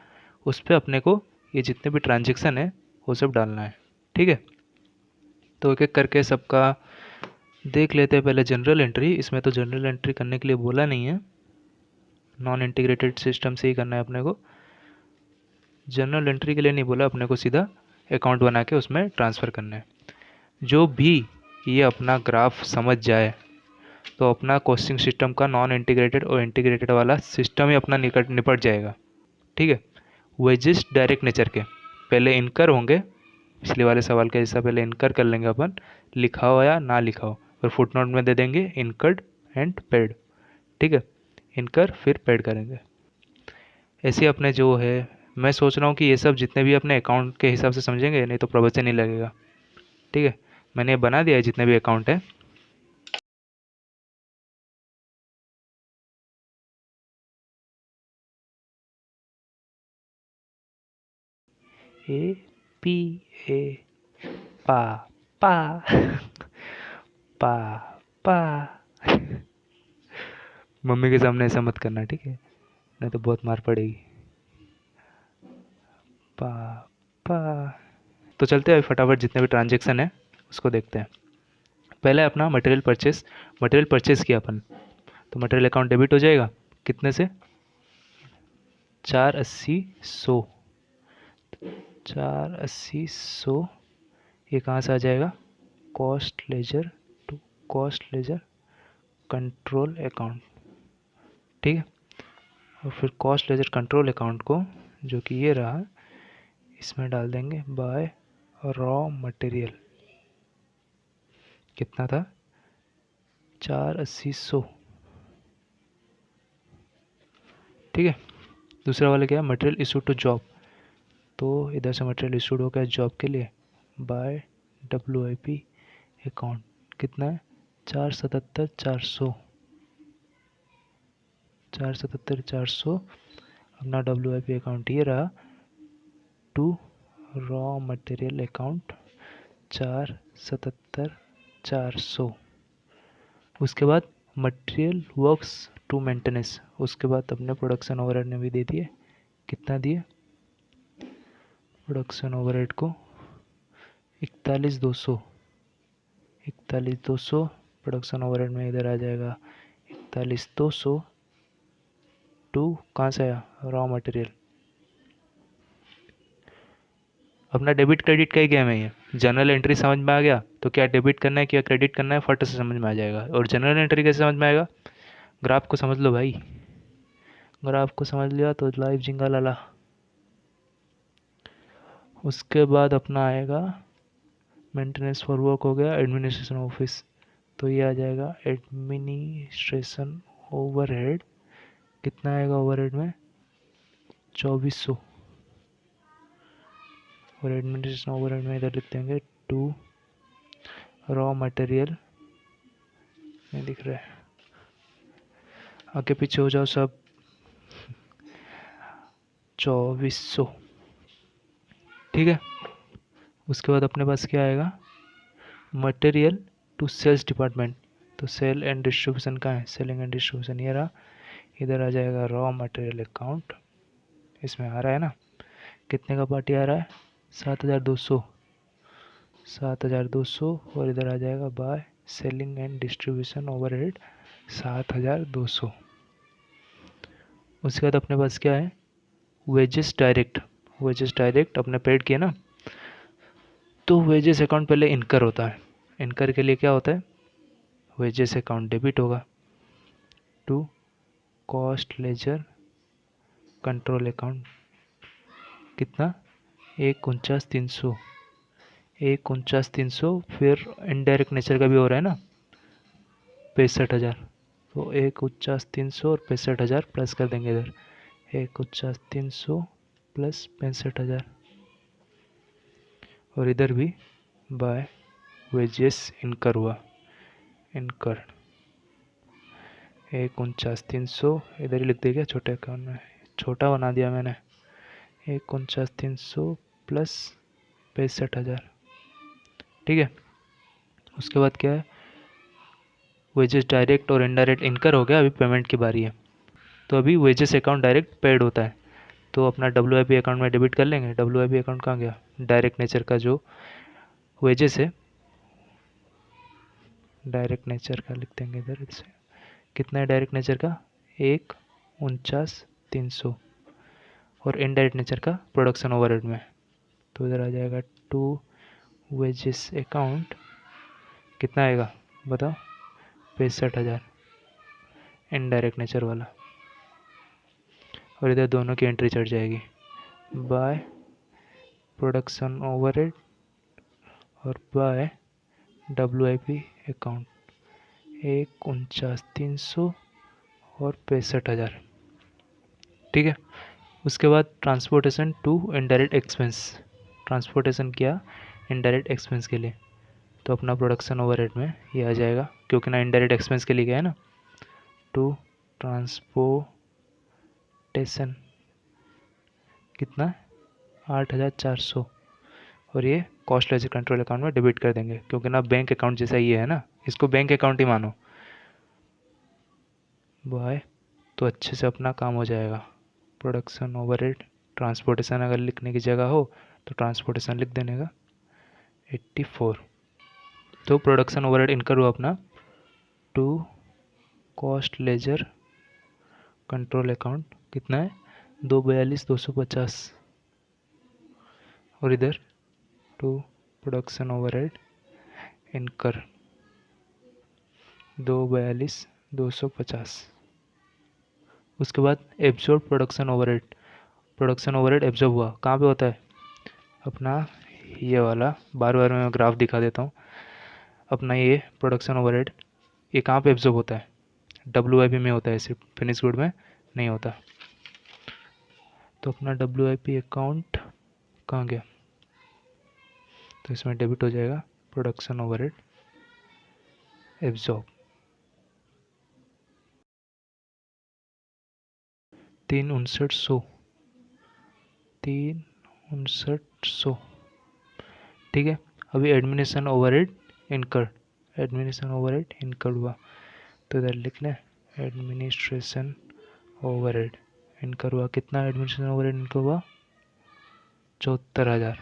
उस पर अपने को ये जितने भी ट्रांजेक्शन है वो सब डालना है, ठीक है। तो एक एक करके सबका देख लेते हैं। पहले जनरल एंट्री, इसमें तो जनरल एंट्री करने के लिए बोला नहीं है, नॉन इंटीग्रेटेड सिस्टम से ही करना है अपने को। जनरल एंट्री के लिए नहीं बोला, अपने को सीधा अकाउंट बना के उसमें ट्रांसफ़र करना है। जो भी ये अपना ग्राफ समझ जाए तो अपना कॉस्टिंग सिस्टम का नॉन इंटीग्रेटेड और इंटीग्रेटेड वाला सिस्टम ही अपना निपट जाएगा, ठीक है। वेजेस डायरेक्ट नेचर के पहले इनकर होंगे, पिछले वाले सवाल के जैसा पहले इनकर कर लेंगे अपन, लिखा हो या ना लिखा हो, और फुटनोट में दे देंगे इनकर्ड एंड पेड, ठीक है। इनकर फिर पेड करेंगे। ऐसे अपने जो है, मैं सोच रहा हूँ कि ये सब जितने भी अपने अकाउंट के हिसाब से समझेंगे, नहीं तो प्रवचन नहीं लगेगा, ठीक है। मैंने बना दिया है जितने भी अकाउंट है, ए पी ए पा पा पा पा। मम्मी के सामने ऐसा मत करना, ठीक है, नहीं तो बहुत मार पड़ेगी। पा पा। तो चलते हैं फटाफट, जितने भी ट्रांजेक्शन है उसको देखते हैं। पहले अपना मटेरियल परचेस किया अपन, तो मटेरियल अकाउंट डेबिट हो जाएगा कितने से, 480 100, 480 100। ये कहाँ से आ जाएगा, cost ledger to cost ledger control account, ठीक है। और फिर कॉस्ट लेजर कंट्रोल अकाउंट को, जो कि ये रहा, इसमें डाल देंगे बाय रॉ मटेरियल। कितना था, 480 100, ठीक है। दूसरा वाला क्या है, मटेरियल इशू टू जॉब, तो इधर से मटेरियल इशूड हो गया जॉब के लिए बाय WIP अकाउंट। कितना है, 477 400 अपना WIP अकाउंट ये रहा, टू रॉ मटेरियल अकाउंट 477 400। उसके बाद मटेरियल वर्क्स टू मेंटेनेंस, उसके बाद अपने प्रोडक्शन ओवरहेड ने भी दे दिए। कितना दिए, प्रोडक्शन ओवरहेड को 41,200, 41,200 प्रोडक्शन ओवरहेड में इधर आ जाएगा 41,200 टू कहाँ से आया, रॉ मटेरियल। अपना डेबिट क्रेडिट का ही गेम है ये। जनरल एंट्री समझ में आ गया तो क्या डेबिट करना है क्या क्रेडिट करना है फट से समझ में आ जाएगा। और जनरल एंट्री कैसे समझ में आएगा, ग्राफ को समझ लो भाई, ग्राफ को समझ लिया तो लाइव जिंगा लाला। उसके बाद अपना आएगा मेंटेनेंस फॉर वर्क हो गया, एडमिनिस्ट्रेशन ऑफिस, तो ये आ जाएगा एडमिनिस्ट्रेशन ओवरहेड। कितना आएगा ओवरहेड में, 2400। और एडमिनिस्ट्रेशन ओवरहेड में इधर लिख देंगे टू रॉ मटेरियल, नहीं दिख रहा है, आगे पीछे हो जाओ सब, 2400, ठीक है। उसके बाद अपने पास क्या आएगा, मटेरियल टू सेल्स डिपार्टमेंट, तो सेल एंड डिस्ट्रीब्यूशन कहाँ है, सेलिंग एंड डिस्ट्रीब्यूशन ये रहा। इधर आ जाएगा रॉ मटेरियल अकाउंट, इसमें आ रहा है ना, कितने का पार्टी आ रहा है, 7,200, 7,200। और इधर आ जाएगा by selling and distribution overhead 7,200। उसके बाद अपने पास क्या है, वेजेस डायरेक्ट, वेजेस डायरेक्ट अपने पेड किए ना, तो वेजेस अकाउंट पहले इनकर होता है। इनकर के लिए क्या होता है, वेजेस अकाउंट डेबिट होगा to cost ledger control account. कितना, 1,49,300, 1,49,300। फिर इनडायरेक्ट नेचर का भी हो रहा है ना, 65,000, तो 1,49,300 और 65,000 प्लस कर देंगे इधर, 1,49,300 प्लस 65,000। और इधर भी बाय वेजेस इनकर हुआ, इनकर 1,49,300 इधर ही लिख दिया, छोटे अकाउंट में छोटा बना दिया मैंने, 1,49,300 प्लस 65,000, ठीक है। उसके बाद क्या है, वेजेस डायरेक्ट और इनडायरेक्ट इनकर हो गया, अभी पेमेंट की बारी है। तो अभी वेजेस अकाउंट डायरेक्ट पेड होता है, तो अपना WIP अकाउंट में डेबिट कर लेंगे। WIP अकाउंट कहाँ गया, डायरेक्ट नेचर का जो वेजेस है, डायरेक्ट नेचर का लिख देंगे इधर से। कितना है डायरेक्ट नेचर का, 1,49,300। और इनडायरेक्ट नेचर का प्रोडक्शन ओवरहेड में, तो इधर आ जाएगा टू वेजेस अकाउंट, कितना आएगा बताओ, 65,000 इनडायरेक्ट नेचर वाला। और इधर दोनों की एंट्री चढ़ जाएगी बाय प्रोडक्शन ओवरहेड और बाय WIP अकाउंट, 1,49,300 और 65,000, ठीक है। उसके बाद transportation to indirect expense, transportation किया इनडायरेक्ट एक्सपेंस के लिए, तो अपना प्रोडक्शन ओवरहेड में ये आ जाएगा, क्योंकि ना इनडायरेक्ट एक्सपेंस के लिए गया है ना, टू ट्रांसपोर्टेशन कितना, 8,400 और ये कॉस्ट लेजर कंट्रोल अकाउंट में डेबिट कर देंगे, क्योंकि ना बैंक अकाउंट जैसा ये है ना, इसको बैंक अकाउंट ही मानो। बाय, तो अच्छे से अपना काम हो जाएगा। प्रोडक्शन ओवरहेड, ट्रांसपोर्टेशन अगर लिखने की जगह हो तो ट्रांसपोर्टेशन लिख देने का 84। तो प्रोडक्शन ओवरहेड इनकर हुआ अपना to cost ledger control account कितना है 242,250, और इधर टू प्रोडक्शन ओवरहेड इनकर 242,250। उसके बाद एब्जॉर्ब प्रोडक्शन ओवरहेड एब्जॉर्ब हुआ कहाँ पे होता है अपना ये वाला, बार बार मैं ग्राफ दिखा देता हूँ। अपना ये प्रोडक्शन ओवरहेड ये कहाँ पे एब्जॉर्ब होता है, WIP में होता है, सिर्फ फिनिश गुड में नहीं होता। तो अपना WIP अकाउंट कहाँ गया, तो इसमें डेबिट हो जाएगा प्रोडक्शन ओवरहेड एब्जॉर्ब 3,59,100 ठीक है। अभी एडमिनिस्ट्रेशन ओवरहेड इनकर्ड हुआ, तो इधर लिख लें एडमिनिस्ट्रेशन ओवरहेड इनकर्ड हुआ कितना, एडमिनिस्ट्रेशन ओवरहेड इनकर्ड हुआ 74,000।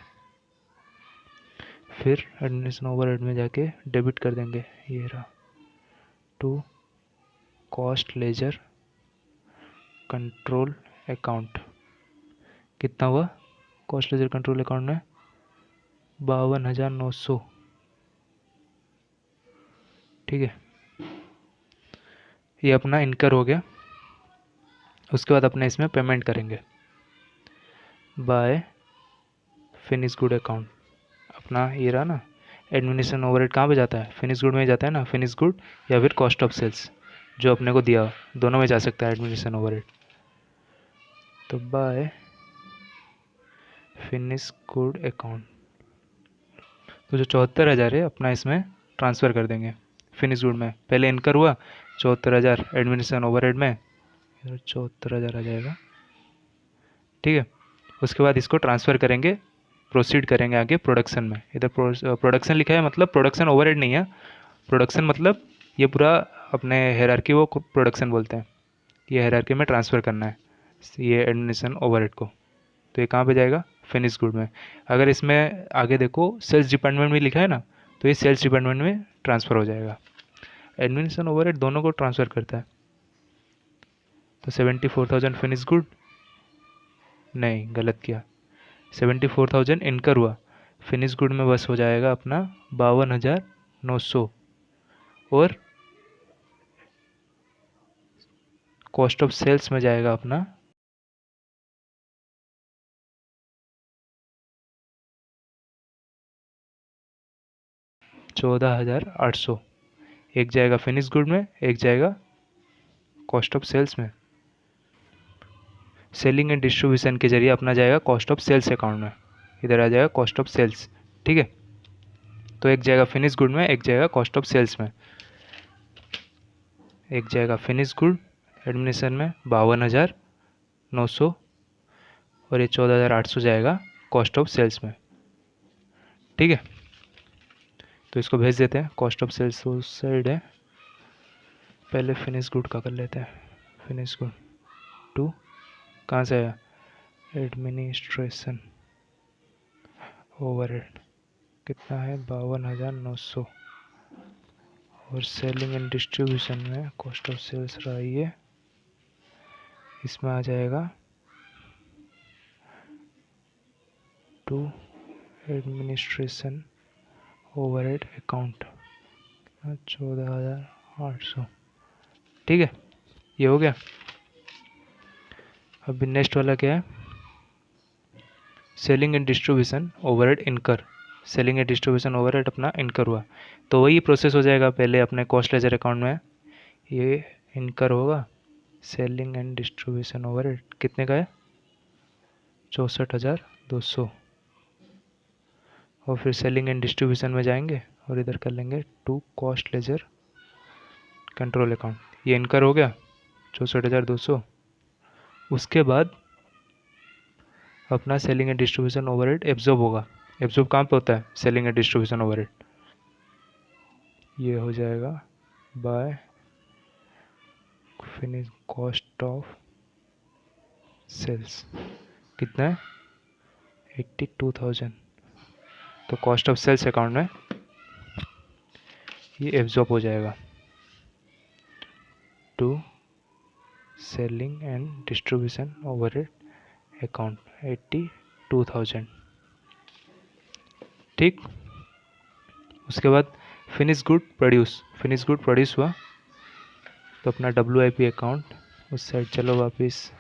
फिर एडमिनिस्ट्रेशन ओवरहेड में जाके डेबिट कर देंगे, ये रहा to cost ledger control account कितना हुआ कॉस्ट लेजर कंट्रोल अकाउंट में 52,900 ठीक है। ये अपना इनकर हो गया। उसके बाद अपने इसमें पेमेंट करेंगे बाय फिनिश गुड अकाउंट। अपना ये रहा ना एडमिनिस्ट्रेशन ओवरहेड कहाँ पे जाता है, फिनिश गुड में जाता है ना, फिनिश गुड या फिर कॉस्ट ऑफ सेल्स जो अपने को दिया दोनों में जा सकता है एडमिनिस्ट्रेशन ओवरहेड। तो बाय फिनिश गुड अकाउंट, तो जो 74,000 है अपना इसमें ट्रांसफ़र कर देंगे फिनिश गुड में। पहले इनकर हुआ 74,000 एडमिनिस्ट्रेशन ओवरहेड में, इधर 74,000 आ जाएगा ठीक है। उसके बाद इसको ट्रांसफ़र करेंगे, प्रोसीड करेंगे आगे प्रोडक्शन में। इधर प्रोडक्शन लिखा है मतलब प्रोडक्शन ओवरहेड नहीं है, प्रोडक्शन मतलब ये पूरा अपने हायरार्की वो प्रोडक्शन बोलते हैं। ये हायरार्की में ट्रांसफ़र करना है ये एडमिनिस्ट्रेशन ओवरहेड को, तो ये कहाँ पे जाएगा फिनिश गुड में। अगर इसमें आगे देखो सेल्स डिपार्टमेंट में लिखा है ना, तो ये सेल्स डिपार्टमेंट में ट्रांसफ़र हो जाएगा। एडमिनिस्ट्रेशन ओवरहेड दोनों को ट्रांसफ़र करता है। तो 74,000 फिनिश गुड, नहीं गलत किया, 74,000 इनकर हुआ, फिनिश गुड में बस हो जाएगा अपना 52,900 और कॉस्ट ऑफ सेल्स में जाएगा अपना 14,800। एक जाएगा फिनिश गुड में, एक जाएगा कॉस्ट ऑफ सेल्स में। सेलिंग एंड डिस्ट्रीब्यूशन के जरिए अपना जाएगा कॉस्ट ऑफ सेल्स अकाउंट में, इधर आ जाएगा कॉस्ट ऑफ सेल्स ठीक है। तो एक जाएगा फिनिश गुड में, एक जाएगा कॉस्ट ऑफ सेल्स में। एक जाएगा फिनिश गुड एडमिनिस्ट्रेशन में 52,900 और ये 14,800 जाएगा कॉस्ट ऑफ सेल्स में ठीक है। तो इसको भेज देते हैं, कॉस्ट ऑफ सेल्स उस साइड है, पहले फिनिश गुड का कर लेते हैं। फिनिश गुड टू कहाँ से आया एडमिनिस्ट्रेशन ओवरहेड कितना है 52,900 और सेलिंग एंड डिस्ट्रीब्यूशन में कॉस्ट ऑफ सेल्स रहा ये, इसमें आ जाएगा टू एडमिनिस्ट्रेशन ओवरहेड अकाउंट 14,800 ठीक है। ये हो गया। अभी नेक्स्ट वाला क्या है सेलिंग एंड डिस्ट्रीब्यूशन ओवरहेड इनकर। सेलिंग एंड डिस्ट्रीब्यूशन ओवरहेड अपना इनकर हुआ, तो वही प्रोसेस हो जाएगा। पहले अपने कॉस्ट लेजर अकाउंट में ये इनकर होगा, सेलिंग एंड डिस्ट्रीब्यूशन ओवरहेड कितने का है 64,200 और फिर सेलिंग एंड डिस्ट्रीब्यूशन में जाएंगे और इधर कर लेंगे to cost ledger control account. ये इनकर हो गया 64,200। उसके बाद अपना selling and distribution overhead absorb होगा। एब्जॉर्ब कहाँ पे होता है? Selling and distribution overhead. ये हो जाएगा by finish cost of sales. कितना है? 82,000। तो कॉस्ट ऑफ सेल्स अकाउंट में ये एब्जॉर्ब हो जाएगा to selling and distribution overhead account 82,000। ठीक। उसके बाद फिनिश गुड प्रोड्यूस हुआ तो अपना WIP अकाउंट उस साइड चलो वापस।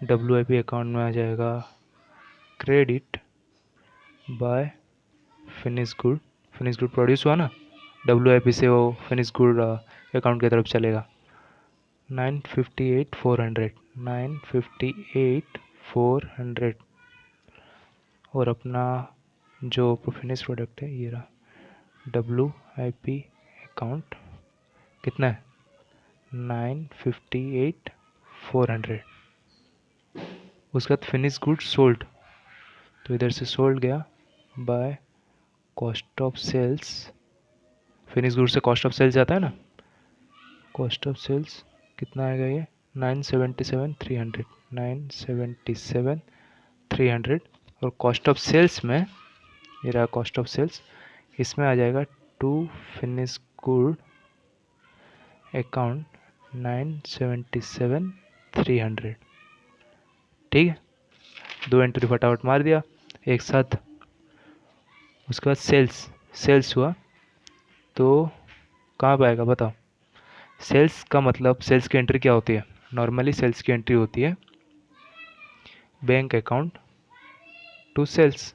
WIP अकाउंट में आ जाएगा credit by finish good produce हुआ ना, WIP से वो फिनिश गुड अकाउंट की तरफ चलेगा। 958,400 और अपना जो फिनिश प्रोडक्ट है ये रहा WIP अकाउंट कितना है? 958,400। उसके बाद फिनिश गुड सोल्ड, तो इधर से सोल्ड गया by cost of sales. Finish good से कॉस्ट ऑफ सेल्स जाता है ना, कॉस्ट ऑफ सेल्स कितना आएगा ये? 977,300 977,300। और कॉस्ट ऑफ सेल्स में ये रहा कॉस्ट ऑफ सेल्स, इसमें आ जाएगा टू फिनिश गुड अकाउंट 977,300। ठीक है, दो एंट्री फटाफट मार दिया एक साथ। उसके बाद सेल्स हुआ तो कहाँ पर आएगा बताओ? सेल्स का मतलब, सेल्स की एंट्री क्या होती है? नॉर्मली सेल्स की एंट्री होती है बैंक अकाउंट टू सेल्स।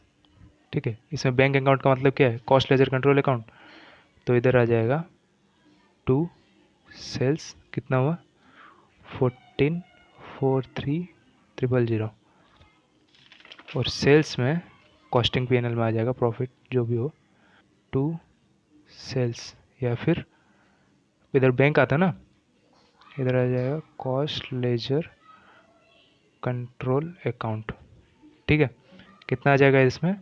ठीक है, इसमें बैंक अकाउंट का मतलब क्या है? Cost ledger control account. तो इधर आ जाएगा टू सेल्स, कितना हुआ? 14,43,000। और सेल्स में कॉस्टिंग PNL में आ जाएगा प्रॉफिट जो भी हो टू सेल्स, या फिर इधर बैंक आता ना, इधर आ जाएगा कॉस्ट लेजर कंट्रोल अकाउंट। ठीक है, कितना आ जाएगा इसमें?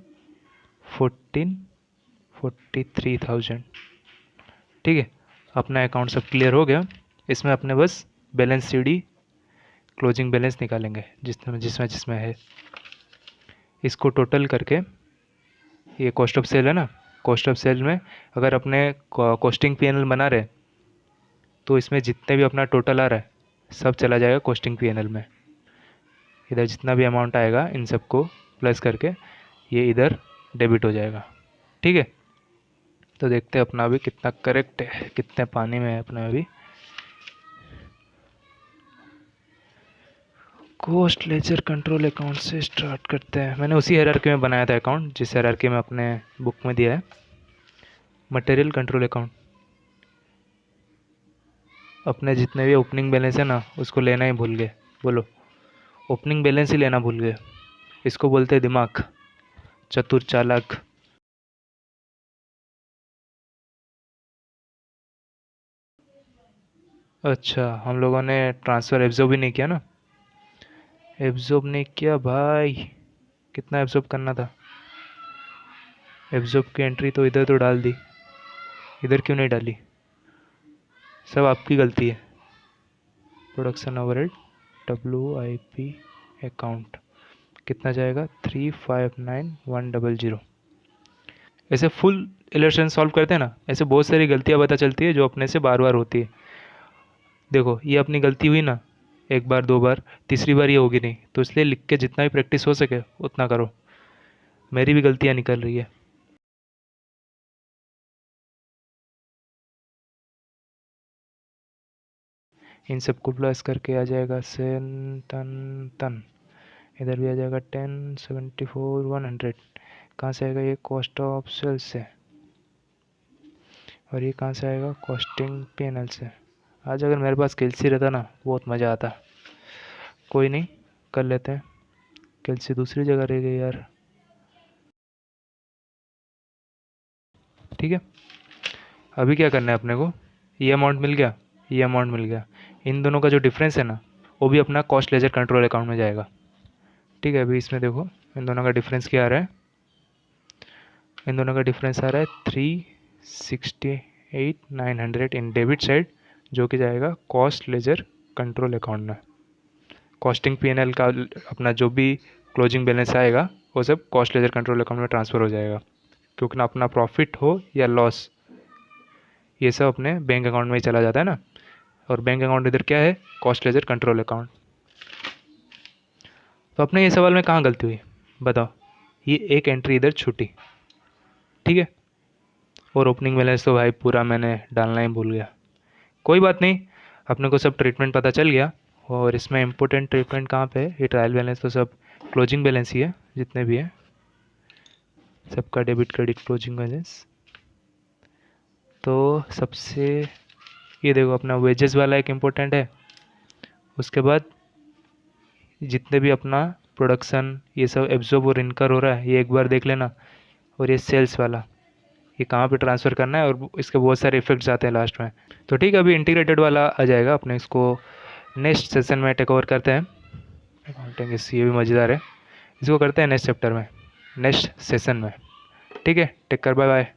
43,000। ठीक है, अपना अकाउंट सब क्लियर हो गया। इसमें अपने बस बैलेंस CD क्लोजिंग बैलेंस निकालेंगे जिसमें है। इसको टोटल करके, ये कॉस्ट ऑफ सेल है ना, कॉस्ट ऑफ सेल में अगर अपने कॉस्टिंग PNL बना रहे तो इसमें जितने भी अपना टोटल आ रहा है सब चला जाएगा कॉस्टिंग PNL में। इधर जितना भी अमाउंट आएगा इन सबको प्लस करके ये इधर डेबिट हो जाएगा। ठीक है, तो देखते हैं अपना अभी कितना करेक्ट है, कितने पानी में है अपना अभी। कॉस्ट लेजर कंट्रोल अकाउंट से स्टार्ट करते हैं। मैंने उसी हायरार्की में बनाया था अकाउंट जिस हायरार्की में अपने बुक में दिया है। मटेरियल कंट्रोल अकाउंट, अपने जितने भी ओपनिंग बैलेंस है ना उसको लेना ही भूल गए। बोलो, ओपनिंग बैलेंस ही लेना भूल गए। इसको बोलते हैं दिमाग, चतुर चालाक। अच्छा, हम लोगों ने ट्रांसफ़र एब्जॉर्ब भी नहीं किया ना। एब्जॉर्ब नहीं किया भाई, कितना एब्जॉर्ब करना था? एब्जॉर्ब की एंट्री तो इधर तो डाल दी, इधर क्यों नहीं डाली? सब आपकी गलती है। प्रोडक्शन ओवरहेड WIP अकाउंट कितना जाएगा? 359,100। ऐसे फुल इलस्ट्रेशन सॉल्व करते हैं ना, ऐसे बहुत सारी गलतियाँ पता चलती है जो अपने से बार बार होती है। देखो ये अपनी गलती हुई ना, एक बार दो बार, तीसरी बार ये होगी नहीं, तो इसलिए लिख के जितना भी प्रैक्टिस हो सके उतना करो। मेरी भी गलतियाँ निकल रही है। इन सबको प्लस करके आ जाएगा 7 इधर भी आ जाएगा 1074,100। कहाँ से आएगा ये? कॉस्ट ऑफ सेल्स से। और ये कहाँ से आएगा? कॉस्टिंग PNL से। आज अगर मेरे पास कैलसी रहता ना बहुत मज़ा आता। कोई नहीं, कर लेते हैं। कैलसी दूसरी जगह रह गई यार। ठीक है, अभी क्या करना है अपने को? ये अमाउंट मिल गया, ये अमाउंट मिल गया। इन दोनों का जो डिफरेंस है ना वो भी अपना कॉस्ट लेजर कंट्रोल अकाउंट में जाएगा। ठीक है, अभी इसमें देखो इन दोनों का डिफरेंस क्या आ रहा है, इन दोनों का डिफरेंस आ रहा है 368,900 इन डेबिट साइड, जो कि जाएगा कॉस्ट लेजर कंट्रोल अकाउंट में। कॉस्टिंग P&L का अपना जो भी क्लोजिंग बैलेंस आएगा वो सब कॉस्ट लेजर कंट्रोल अकाउंट में ट्रांसफ़र हो जाएगा, क्योंकि ना अपना प्रॉफिट हो या लॉस ये सब अपने बैंक अकाउंट में ही चला जाता है ना, और बैंक अकाउंट इधर क्या है, कॉस्ट लेजर कंट्रोल अकाउंट। तो अपने ये सवाल में कहाँ गलती हुई बताओ, ये एक एंट्री इधर छूटी, ठीक है, और ओपनिंग बैलेंस तो भाई पूरा मैंने डालना ही भूल गया। कोई बात नहीं, अपने को सब ट्रीटमेंट पता चल गया। और इसमें इम्पोर्टेंट ट्रीटमेंट कहाँ पे है, ये ट्रायल बैलेंस तो सब क्लोजिंग बैलेंस ही है, जितने भी है सबका डेबिट क्रेडिट क्लोजिंग बैलेंस। तो सबसे ये देखो अपना वेजेस वाला एक इम्पोर्टेंट है, उसके बाद जितने भी अपना प्रोडक्शन ये सब एब्जॉर्ब और इनकर हो रहा है ये एक बार देख लेना, और ये सेल्स वाला ये कहाँ पे ट्रांसफ़र करना है, और इसके बहुत सारे इफेक्ट्स आते हैं लास्ट में। तो ठीक है, अभी इंटीग्रेटेड वाला आ जाएगा, अपने इसको नेक्स्ट सेशन में टेक ओवर करते हैं। अकाउंटिंग ये भी मज़ेदार है, इसको करते हैं नेक्स्ट चैप्टर में, नेक्स्ट सेशन में। ठीक है, टेक कर, बाय बाय।